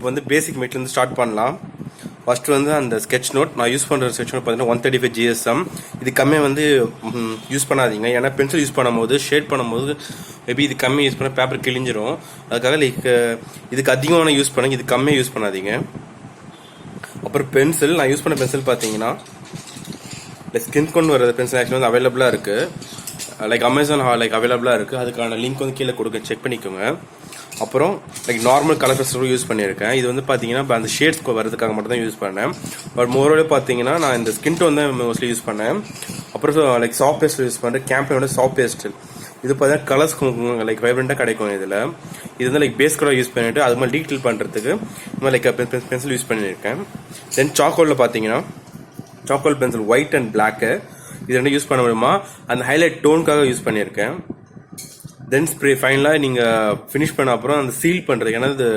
வந்து பேசிக் material start பண்ணலாம். First வந்து அந்த ஸ்கெட்ச் நோட் நான் யூஸ் பண்ணுற ஸ்கெட்ச் நோட் பார்த்தீங்கன்னா 135 GSM. இது கம்மியாக வந்து யூஸ் பண்ணாதீங்க. ஏன்னா பென்சில் யூஸ் பண்ணும்போது ஷேட் பண்ணும்போது மேபி இது கம்மியாக யூஸ் பண்ண பேப்பர் கிழிஞ்சிரும். அதுக்காக இதுக்கு அதிகமான யூஸ் பண்ணுங்க, இது கம்மியாக யூஸ் பண்ணாதீங்க. அப்புறம் பென்சில் நான் யூஸ் பண்ண பென்சில் பார்த்தீங்கன்னா ஸ்கின் கொண்டு வர பென்சில் ஆக்சுவலி வந்து அவைலபிளாக இருக்குது. அமேசான் அவைலபிளாக இருக்குது. அதுக்கான லிங்க் வந்து கீழே கொடுக்க, செக் பண்ணிக்கோங்க. அப்புறம் நார்மல் கலர் பென்சில் யூஸ் பண்ணியிருக்கேன். இது வந்து பார்த்தீங்கன்னா அந்த ஷேட்ஸ் வரதுக்காக மட்டும் தான் யூஸ் பண்ணேன். பட் மோரோட பார்த்தீங்கன்னா நான் இந்த ஸ்கின் டோன் தான் மோஸ்ட்லி யூஸ் பண்ணேன். அப்புறம் சாஃப்ட் பேஸ்ட் யூஸ் பண்ணுறேன். கேம்பெயினோட சாஃப்ட் பேஸ்ட் இது பார்த்தீங்கன்னா கலர்ஸ் வைப்ரண்டாக கிடைக்கும். இதில் இது வந்து பேஸ் கலர் யூஸ் பண்ணிட்டு அது மாதிரி டீட்டெயில் பண்ணுறதுக்கு பென்சில் யூஸ் பண்ணியிருக்கேன். தென் சாக்கோலில் பார்த்தீங்கன்னா charcoal pencil white and block இது ரெண்டும் யூஸ் பண்ண முடியுமா அந்த ஹைலைட் டோனுக்காக யூஸ் பண்ணியிருக்கேன். தென் ஸ்ப்ரே ஃபைனலாக நீங்கள் ஃபினிஷ் பண்ண அப்புறம் அந்த சீல் பண்ணுறது, ஏன்னா இது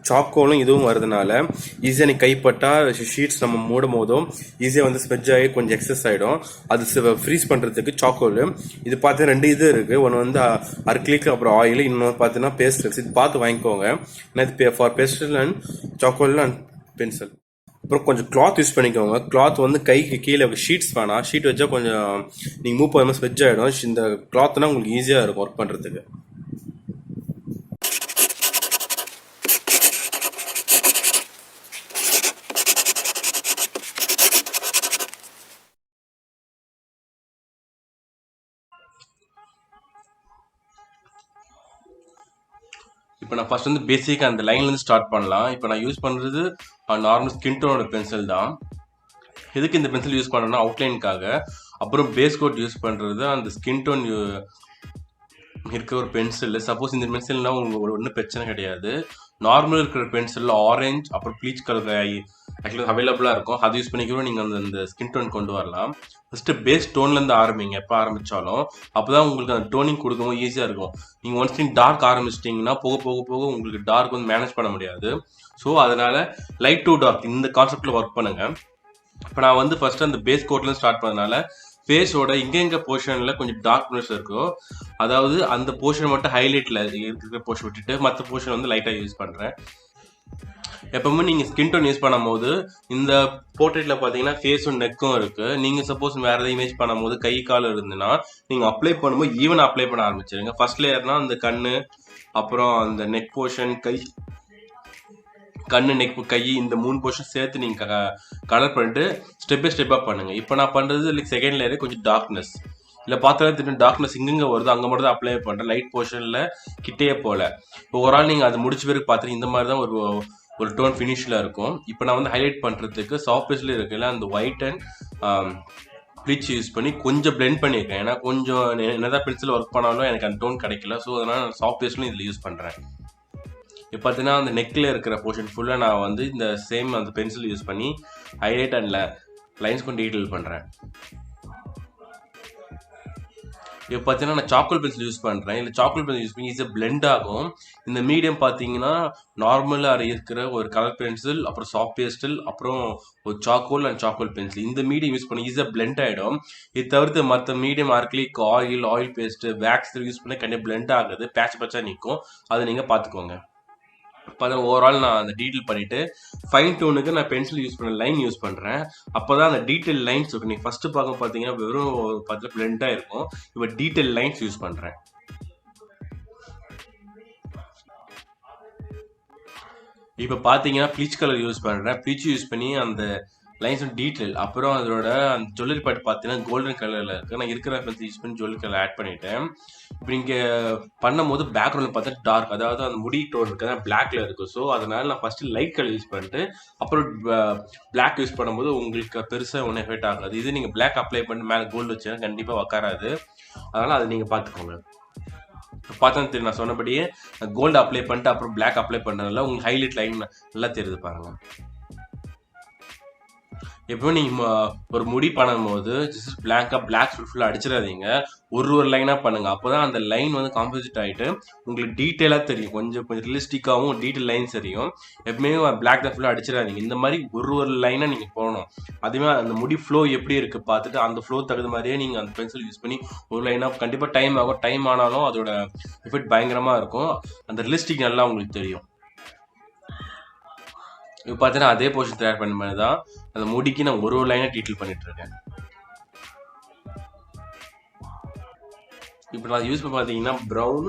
சாக்கோலும் இதுவும் வருதுனால ஈஸியாக நீங்கள் கைப்பட்டா ஷீட்ஸ் நம்ம மூடும் போதும் ஈஸியாக வந்து ஸ்ப்ரெட் ஆகி கொஞ்சம் எக்ஸஸ் ஆகிடும். அது ஃப்ரீஸ் பண்ணுறதுக்கு சாக்கோல் இது பார்த்து 2 இது இருக்குது. ஒன்று வந்து அர்க்லிக் அப்புறம் ஆயில், இன்னொன்று பார்த்தீங்கன்னா பேஸ்டல்ஸ். இது பார்த்து வாங்கிக்கோங்க. ஏன்னா இது for pastel and charcoal and pencil. அப்புறம் கொஞ்சம் கிளாத் யூஸ் பண்ணிக்கோங்க. கிளாத் வந்து கைக்கு கீழே ஷீட்ஸ் வேணாம். ஷீட் வச்சா கொஞ்சம் நீங்கள் மூவ் பண்ணும்போது ஸ்வெட்ச் ஆகிடும். இந்த கிளாத்னா உங்களுக்கு ஈஸியாக இருக்கும் ஒர்க் பண்ணுறதுக்கு. இப்போ நான் ஃபர்ஸ்ட் வந்து பேசிக்காக அந்த லைன்லேருந்து ஸ்டார்ட் பண்ணலாம். இப்போ நான் யூஸ் பண்ணுறது நார்மல் ஸ்கின் டோனோட பென்சில் தான். எதுக்கு இந்த பென்சில் யூஸ் பண்ணுறேன்னா அவுட்லைனுக்காக. அப்புறம் பேஸ் கோட் யூஸ் பண்ணுறது அந்த ஸ்கின் டோன் இருக்க ஒரு பென்சில். சப்போஸ் இந்த பென்சில்னா உங்களுக்கு ஒன்றும் பிரச்சனை கிடையாது. நார்மல் இருக்கிற பென்சில் ஆரஞ்ச் அப்புறம் ப்ளீச் கலர் ஆக்சுவலாக அவைலபிளாக இருக்கும். அது யூஸ் பண்ணிக்கிறோம். நீங்கள் அந்த ஸ்கின் டோன் கொண்டு வரலாம். ஃபஸ்ட்டு பேஸ் டோன்லேருந்து ஆரம்பிங்க. எப்போ ஆரம்பித்தாலும் அப்போ தான் உங்களுக்கு அந்த டோனிங் கொடுக்கும்போது ஈஸியாக இருக்கும். நீங்கள் ஒன்ஸ் நீங்கள் டார்க் ஆரம்பிச்சிட்டிங்கன்னா போக போக போக உங்களுக்கு டார்க் வந்து மேனேஜ் பண்ண முடியாது. ஸோ அதனால் லைட் டு டார்க் இந்த கான்செப்டில் ஒர்க் பண்ணுங்கள். இப்போ நான் வந்து ஃபர்ஸ்ட் அந்த பேஸ் கோட்லேருந்து ஸ்டார்ட் பண்ணதுனால ஃபேஸோட எங்கெங்க போர்ஷனில் கொஞ்சம் டார்க்னஸ் இருக்கோ, அதாவது அந்த போர்ஷன் மட்டும் ஹைலைட்டில் இருக்கிற போர்ஷன் விட்டுட்டு மற்ற போர்ஷன் வந்து லைட்டாக யூஸ் பண்ணுறேன். எப்பவுமே நீங்கள் ஸ்கின் டோன் யூஸ் பண்ணும்போது இந்த போர்ட்ரேட்டில் பார்த்தீங்கன்னா ஃபேஸும் நெக்கும் இருக்குது. நீங்கள் சப்போஸ் வேறு எதாவது இமேஜ் பண்ணும்போது கை கால் இருந்துன்னா நீங்கள் அப்ளை பண்ணும்போது ஈவனாக அப்ளை பண்ண ஆரம்பிச்சிருங்க. ஃபர்ஸ்ட் லேயர்னால் அந்த கண், அப்புறம் அந்த நெக் போர்ஷன், கண்ணு, நெக், கை, இந்த 3 போர்ஷன் சேர்த்து நீங்கள் கலர் பண்ணிட்டு ஸ்டெப் பை ஸ்டெப்பாக பண்ணுங்கள். இப்போ நான் பண்ணுறது செகண்ட் லேயரு கொஞ்சம் டார்க்னஸ் இல்லை பார்த்தாலே திரும்ப டார்க்னஸ் இங்கெங்கே வருது அங்கே மட்டும் தான் அப்ளை பண்ணுறேன். லைட் போர்ஷனில் கிட்டே போகல. இப்போ ஒரு ஆள் நீங்கள் அது முடிச்ச பிறகு பார்த்துட்டு இந்த மாதிரி தான் ஒரு டோன் ஃபினிஷில் இருக்கும். இப்போ நான் வந்து ஹைலைட் பண்ணுறதுக்கு சாஃப்ட் பேஸ்டில் இருக்குல்ல அந்த ஒயிட் அண்ட் ப்ளீச் யூஸ் பண்ணி கொஞ்சம் பிளெண்ட் பண்ணியிருக்கேன். ஏன்னா கொஞ்சம் என்னதான் பென்சில் ஒர்க் பண்ணாலும் எனக்கு அந்த டோன் கிடைக்கல. ஸோ அதனால் நான் சாஃப்ட் பேஸ்ட்லையும் இதில் யூஸ் பண்ணுறேன். இப்போ பார்த்தீங்கன்னா அந்த நெக்கில் இருக்கிற போர்ஷன் ஃபுல்லாக நான் வந்து இந்த சேம் அந்த பென்சில் யூஸ் பண்ணி ஹைலைட் அண்ட் லைன்ஸ் கொண்டு டீட்டெயில் பண்ணுறேன். இப்போ பார்த்தீங்கன்னா நான் சாக்கோல் பென்சில் யூஸ் பண்ணுறேன். இல்லை சாக்கோல் பென்சில் யூஸ் பண்ணி ஈஸியாக பிளெண்ட் ஆகும். இந்த மீடியம் பார்த்தீங்கன்னா நார்மலாக இருக்கிற ஒரு கலர் பென்சில், அப்புறம் சாஃப்ட் பேஸ்டில், அப்புறம் ஒரு சாக்கோல் அண்ட் சாக்கோல் பென்சில் இந்த மீடியம் யூஸ் பண்ணி ஈஸியாக பிளெண்ட் ஆகிடும். இது தவிர்த்து மற்ற medium acrylic, oil pastel, wax use பண்ணி கண்டிப்பாக பிளெண்ட் ஆகுது, பேட்சாக நிற்கும். அதை நீங்கள் பார்த்துக்கோங்க. இப்போ தான் ஓவரால் நான் அந்த டீட்டெயில் பண்ணிவிட்டு ஃபைன் டோனுக்கு நான் பென்சில் யூஸ் பண்ண லைன் யூஸ் பண்ணுறேன். அப்போ தான் அந்த டீட்டெயில் லைன்ஸ் இருக்கும். நீங்கள் ஃபஸ்ட்டு பார்க்க பார்த்தீங்கன்னா வெறும் பார்த்து பிளெண்டாக இருக்கும். இப்போ டீட்டெயில் லைன்ஸ் யூஸ் பண்ணுறேன். இப்போ பார்த்தீங்கன்னா ப்ளீச் கலர் யூஸ் பண்ணுறேன். ப்ளீச் யூஸ் பண்ணி அந்த லைன்ஸ் டீட்டெயில், அப்புறம் அதோட அந்த ஜுவல்லரி பார்ட் பார்த்தீங்கன்னா கோல்டன் கலரில் இருக்குது. நான் இருக்கிற பென்சில் யூஸ் பண்ணி ஜுவல்லரி கலர் ஆட் பண்ணிவிட்டேன். இப்போ நீங்கள் பண்ணும்போது பேக்ரவுண்டில் பார்த்தா டார்க், அதாவது அந்த முடி டோன் இருக்குது பிளாக்ல இருக்குது. ஸோ அதனால் நான் ஃபஸ்ட்டு லைட் கலர் யூஸ் பண்ணிட்டு அப்புறம் பிளாக் யூஸ் பண்ணும்போது உங்களுக்கு பெருசாக ஒன்றும் எஃபெக்ட் ஆகாது. இது நீங்கள் பிளாக் அப்ளை பண்ணிட்டு மேலே கோல்டு வச்சுன்னா கண்டிப்பாக உக்காராது. அதனால் அதை நீங்கள் பார்த்துக்கோங்க. பார்த்தா தெரியும் நான் சொன்னபடியே கோல்டு அப்ளை பண்ணிட்டு அப்புறம் பிளாக் அப்ளை பண்ணுறதுல உங்களுக்கு ஹைலைட் லைன் நல்லா தெரியுது பாருங்கள். எப்போ நீங்கள் ஒரு முடி பண்ணும்போது ஜஸ்ட் பிளாக் ஃபுல்லாக அடிச்சிடாதீங்க. ஒரு லைனாக பண்ணுங்கள். அப்போ தான் அந்த லைன் வந்து காம்போசிட் ஆகிட்டு உங்களுக்கு டீட்டெயிலாக தெரியும். கொஞ்சம் ரியலிஸ்டிக்காகவும் டீட்டெயில் லைன்ஸ் தெரியும். எப்பவுமே பிளாக் தான் ஃபுல்லாக அடிச்சிடாதீங்க. இந்த மாதிரி ஒரு லைனாக நீங்கள் போகணும். அதுவே அந்த முடி ஃப்ளோ எப்படி இருக்குது பார்த்துட்டு அந்த ஃப்ளோ தகுந்த மாதிரியே நீங்கள் அந்த பென்சில் யூஸ் பண்ணி ஒரு லைனாக கண்டிப்பாக டைம் ஆகும். டைம் ஆனாலும் அதோட எஃபெக்ட் பயங்கரமாக இருக்கும். அந்த ரியலிஸ்டிக் நல்லா உங்களுக்கு தெரியும். இப்போ பார்த்தீங்கன்னா அதே போர்ஷன் தயார் பண்ண மாதிரி தான் அந்த முடிக்கு நான் ஒரு லைனாக டீட்டெயில் பண்ணிட்டு இருக்கேன். இப்போ நான் யூஸ் பண்ண பார்த்தீங்கன்னா ப்ரௌன்,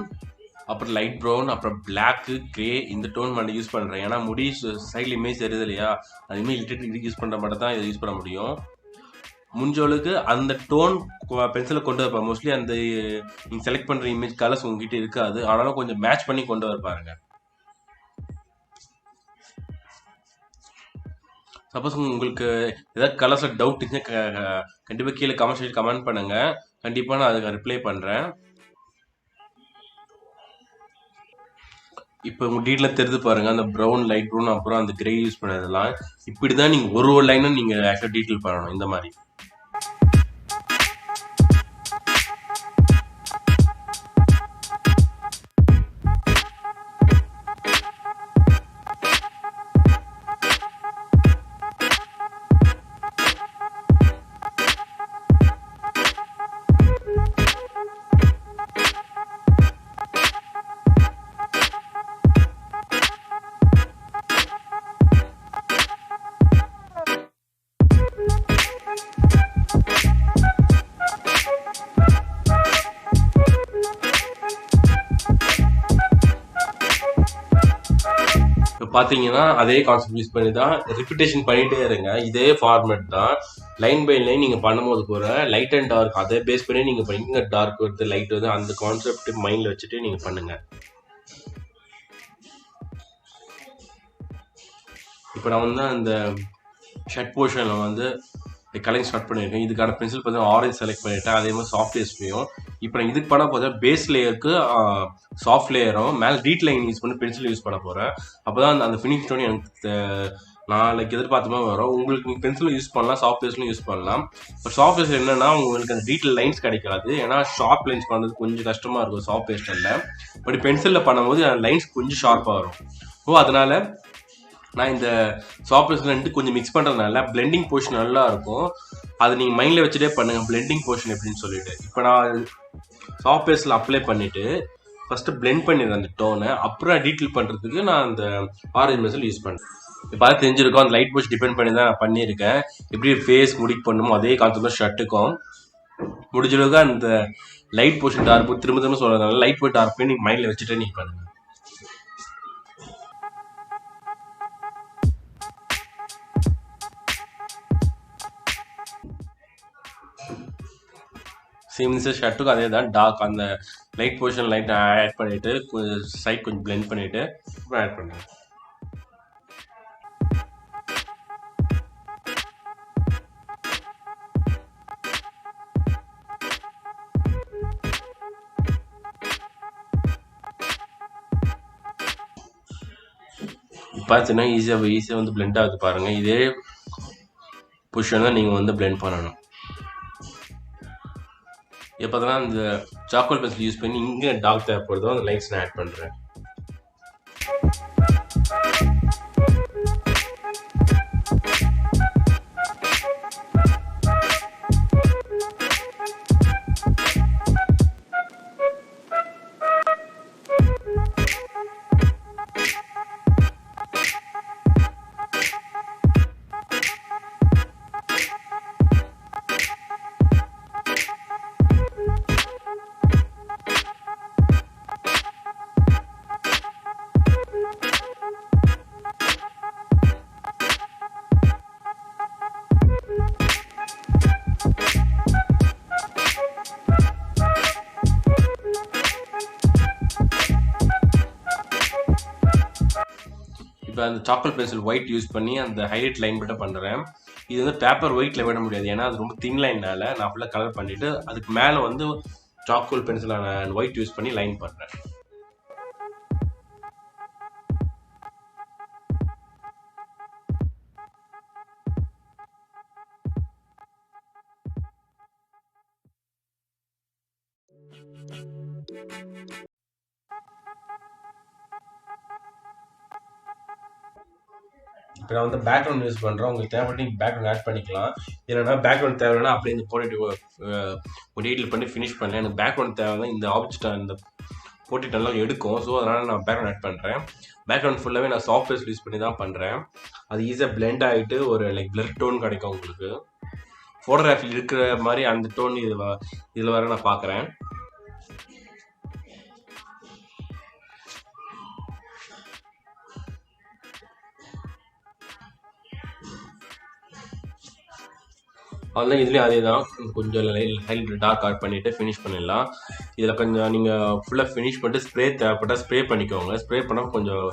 அப்புறம் லைட் ப்ரௌன், அப்புறம் பிளாக்கு, கிரே இந்த டோன் மட்டும் யூஸ் பண்ணுறேன். ஏன்னா முடி சைடில் இமேஜ் தெரியுது இல்லையா, அதுமாதிரி லிட்டர் யூஸ் பண்ணுற மட்டும் தான் இதை யூஸ் பண்ண முடியும். முடிஞ்சளவுக்கு அந்த டோன் பென்சிலை கொண்டு வரப்பா. மோஸ்ட்லி அந்த நீங்கள் செலக்ட் பண்ணுற இமேஜ் கலர்ஸ் உங்ககிட்ட இருக்காது, ஆனாலும் கொஞ்சம் மேட்ச் பண்ணி கொண்டு வர பாருங்க. சப்போஸ் உங்களுக்கு ஏதாவது கலர்ஸில் டவுட் இருந்துச்சுன்னா கண்டிப்பாக கீழே கமெண்ட் பண்ணுங்க. கண்டிப்பாக நான் அதுக்கு ரிப்ளை பண்ணுறேன். இப்போ உங்கள் டீட்டெயில் தெரிஞ்சு பாருங்கள், அந்த ப்ரௌன், லைட் ப்ரௌன், அப்புறம் அந்த கிரே யூஸ் பண்ணதெல்லாம் இப்படி தான் நீங்கள் ஒரு லைனும் நீங்கள் ஆக்சுவலாக டீட்டெயில் பண்ணணும் இந்த மாதிரி. இப்போ பார்த்தீங்கன்னா அதே கான்செப்ட் யூஸ் பண்ணி தான் ரிப்பீட்டேஷன் பண்ணிகிட்டே இருங்க. இதே ஃபார்மேட் தான் லைன் பை லைன் நீங்கள் பண்ணும்போது கூட லைட் அண்ட் டார்க் அதை பேஸ் பண்ணி நீங்கள் பண்ணிங்க. டார்க் வருது, லைட் வருது, அந்த கான்செப்ட் மைண்டில் வச்சுட்டு நீங்கள் பண்ணுங்கள். இப்போ நான் வந்து அந்த ஷர்ட் போர்ஷனில் வந்து கலரிங் ஸ்டார்ட் பண்ணியிருக்கேன். இதுக்கான பென்சில் பார்த்தீங்கன்னா ஆரஞ்சு செலக்ட் பண்ணிட்டேன். அதே மாதிரி சாஃப்ட் எஸ்பியும். இப்போ நான் இதுக்கு பண்ண போகிறேன் பேஸ் லேயருக்கு சாஃப்ட் லேயரும் மேலே டீட் லைன் யூஸ் பண்ணி பென்சில் யூஸ் பண்ண போகிறேன். அப்போ தான் அந்த ஃபினிஷ் டோன் எனக்கு நாளைக்கு எதிர்பார்த்த மாதிரி வரும். உங்களுக்கு நீங்கள் பென்சிலும் யூஸ் பண்ணலாம், சாஃப்ட் பேஸ்லும் யூஸ் பண்ணலாம். இப்போ சாஃப்ட் பேஸ்ட் என்னன்னா உங்களுக்கு அந்த டீட்டெயில் லைன்ஸ் கிடைக்காது, ஏன்னா ஷார்ப் லைன்ஸ் பண்ணுறது கொஞ்சம் கஷ்டமாக இருக்கும் சாஃப்ட் பேஸ்டில். பட் பென்சிலில் பண்ணும்போது அந்த லைன்ஸ் கொஞ்சம் ஷார்ப்பாக வரும். அதனால நான் இந்த சாஃப்ட் பேஸ்ட்லேருந்து கொஞ்சம் மிக்ஸ் பண்ணுறதுனால பிளெண்டிங் போர்ஷன் நல்லா இருக்கும். அது நீங்கள் மைண்டில் வச்சுட்டே பண்ணுங்கள் பிளெண்டிங் போர்ஷன் எப்படின்னு சொல்லிட்டு. இப்போ நான் சாஃப்ட் பேஸ்டில் அப்ளை பண்ணிவிட்டு ஃபஸ்ட்டு பிளெண்ட் பண்ணிடுறேன் அந்த டோனை. அப்புறம் டீட்டெயில் பண்ணுறதுக்கு நான் அந்த ஆரஞ்சு பென்சில் யூஸ் பண்ணுறேன். இப்போ பார்த்து தெரிஞ்சிருக்கோம், அந்த லைட் போர்ஷன் டிபெண்ட் பண்ணி தான் நான் பண்ணியிருக்கேன். எப்படி ஃபேஸ் முடிக்கு பண்ணுமோ அதே கான்செப்ட் தான் ஷர்ட்டுக்கும். முடிஞ்சளவுக்கு அந்த லைட் போர்ஷன் டார்க் போய் திரும்ப திரும்ப சொல்கிறதுனால லைட் போய் டார்க் போய் நீங்கள் மைண்டில் வச்சுட்டே நீங்கள் பண்ணுங்கள். சேம் இந்த ஷர்ட்டுக்கும் அதே தான், டார்க் அந்த லைட் போர்ஷன் லைட் ஆட் பண்ணிவிட்டு சைட் கொஞ்சம் பிளெண்ட் பண்ணிவிட்டு அப்புறம் ஆட் பண்ணுறேன். பார்த்தீங்கன்னா ஈஸியாக வந்து பிளெண்ட் ஆகுது பாருங்கள். இதே பொசிஷன் தான் நீங்கள் வந்து பிளெண்ட் பண்ணணும். இப்போ பார்த்தீங்கன்னா இந்த சாக்கோல் பென்சில் யூஸ் பண்ணி இங்கே டார்க் தேவைப்படுதோ அந்த லைன்ஸ் நான் ஆட் பண்ணுறேன். இப்போ அந்த சாக்லேட் பென்சில் ஒயிட் யூஸ் பண்ணி அந்த ஹைலைட் லைன் மட்டும் பண்ணுறேன். இது வந்து பேப்பர் ஒயிட்டில் விட முடியாது, ஏன்னா அது ரொம்ப தின் லைன்னால நான் ஃபுல்லாக கலர் பண்ணிவிட்டு அதுக்கு மேலே வந்து சாக்லேட் பென்சிலான ஒயிட் யூஸ் பண்ணி லைன் பண்ணுறேன். இப்போ நான் வந்து பேக்ரவுண்ட் யூஸ் பண்ணுறேன். உங்களுக்கு தேவைப்பட்டு நீங்கள் பேக்ரவுண்ட் ஆட் பண்ணிக்கலாம். இல்லைனா பேக்ரவுண்ட் தேவைன்னா அப்படியே இந்த போட்டு ஒரு டீட்டெயில் பண்ணி ஃபினிஷ் பண்ணேன். எனக்கு பேக்ரவுண்ட் தேவைன்னா இந்த ஆப்ஜெக்ட் அந்த போட்டு நல்லா எடுக்கும். ஸோ அதனால் நான் பேக்ரவுண்ட் ஆட் பண்ணுறேன். பேக்ரவுண்ட் ஃபுல்லாகவே நான் சாஃப்ட்வேர்ஸ் யூஸ் பண்ணி தான் பண்ணுறேன். அது ஈஸியாக பிளெண்ட் ஆகிட்டு ஒரு லைக் பிளர் டோன் கிடைக்கும் உங்களுக்கு. ஃபோட்டோகிராஃபி இருக்கிற மாதிரி அந்த டோன் இதில் வர நான் பார்க்குறேன். அதெல்லாம் இதுலேயும் அதே தான், கொஞ்சம் லைட் டார்க் ஆட் பண்ணிவிட்டு ஃபினிஷ் பண்ணிடலாம். இதில் கொஞ்சம் நீங்கள் ஃபுல்லாக ஃபினிஷ் பண்ணிட்டு ஸ்ப்ரே தேவைப்பட்டால் ஸ்ப்ரே பண்ணிக்கோங்க. ஸ்ப்ரே பண்ணால் கொஞ்சம்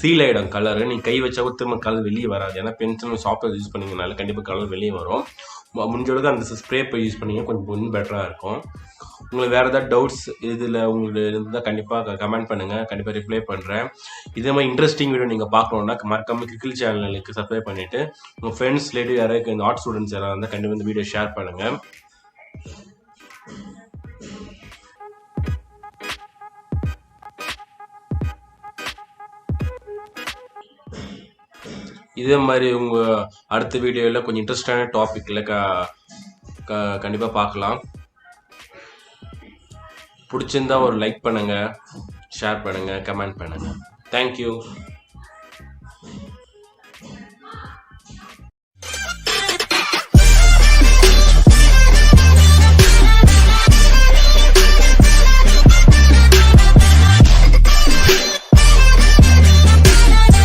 சீல் ஆகிடும் கலரு. நீங்கள் கை வச்சா திரும்ப கலர் வெளியே வராது. ஏன்னா பென்சில் சாஃப்ட்வேர் யூஸ் பண்ணிங்கனால கண்டிப்பாக கலர் வெளியே வரும். முடிஞ்சளவுக்கு அந்த ஸ்ப்ரே போய் யூஸ் பண்ணிங்க கொஞ்சம் பெட்டராக இருக்கும். உங்களுக்கு வேறு ஏதாவது டவுட்ஸ் இதில் உங்களுக்கு இருந்தால் கண்டிப்பாக கமெண்ட் பண்ணுங்கள், கண்டிப்பாக ரிப்ளை பண்ணுறேன். இதே மாதிரி இன்ட்ரெஸ்டிங் வீடியோ நீங்கள் பார்க்கணுன்னா மறக்காம கிரிக்கல் சேனலுக்கு சப்ஸ்கிரைப் பண்ணிவிட்டு உங்கள் ஃப்ரெண்ட்ஸ் ரிலேட்டிவ் யாராவது இந்த ஆர்ட் ஸ்டூடெண்ட்ஸ் யாராவது இருந்தால் கண்டிப்பாக இந்த வீடியோ ஷேர் பண்ணுங்கள். இதே மாதிரி உங்கள் அடுத்த வீடியோவில் கொஞ்சம் இன்ட்ரெஸ்டான டாப்பிக்கில் கண்டிப்பாக பார்க்கலாம். பிடிச்சிருந்தா ஒரு லைக் பண்ணுங்கள், ஷேர் பண்ணுங்கள், கமெண்ட் பண்ணுங்கள். தேங்க்யூ.